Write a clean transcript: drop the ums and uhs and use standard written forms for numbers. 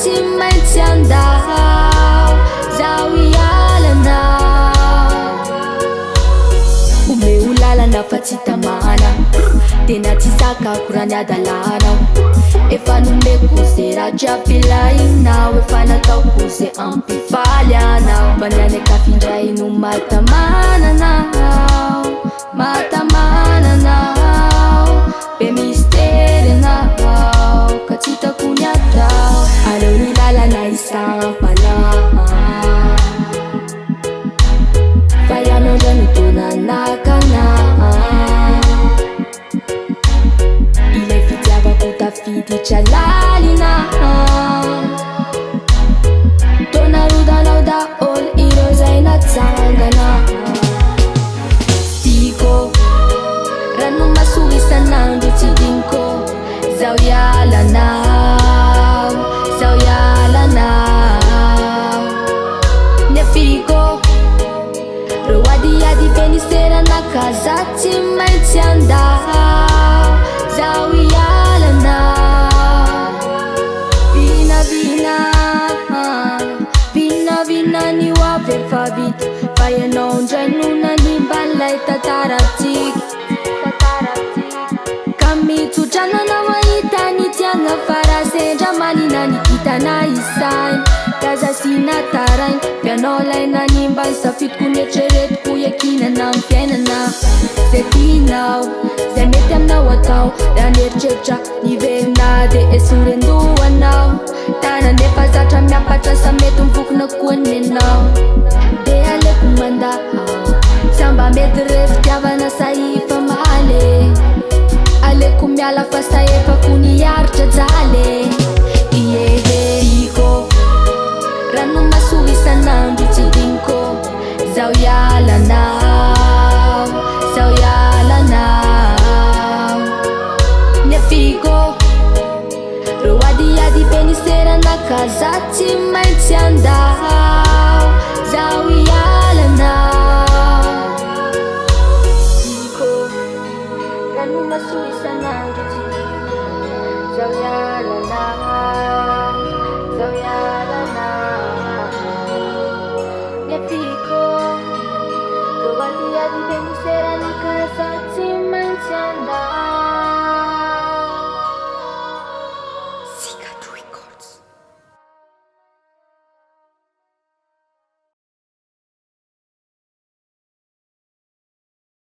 tsy maintsy andao zaho ialanao. Omeo lalana fa tsy tamana, tena tsy zakako raha ny adalanao. Efa nomeko ze raha jiaby ilainao, efa nataoko ze ampifaly anao. Mandeha akafindray no matamananao, matamananao. Be mistery anao ka tsy hitako ny atao. Aleo ny lalana isampana, fa ianao ndray no tonanakana. Ilay fitiavako tafiditra lalina, tonarodanao daholo ireo zay natsangana. Tiako rano maso isanandro tsy diniko, zaho ialanao, zaho ialanao. Nefiko reo adiady be ny seranakaza tsy maintsy andao zaho ialanao. Vinavina, vinavina ny hoavy efa vita, fa ianao ndray no nanimba lay tantaratsika. Ka mitsotrana na mahita ny tiagna fara sendra manina ny kitana isainy. Kaza sy natarainy fianao lay nanimba ny safidiko ny eritreretiko iakinana amin'ny fiainana. Zay tianao, zay mety aminao atao, raha nieritreritra niverina de esorendohanao. Tana nefa zatra miapatra sa mety mivokona koa ny anao. De aleko mandao samba mety refitiavana sa ifa male. Aleko miala fa sa efa ko niaritra jaly. Iko rano maso isanandro tsy diniko, zaho ialanao, zaho ialanao. Nefiko reo adiady be ny seranakaza tsy maintsy andao zaho ialanao. Iko rano maso isanandro tsy diniko, zaho ialanao, zaho ialanao. Nefiko reo adiady be ny seranakaza tsy maintsy andao.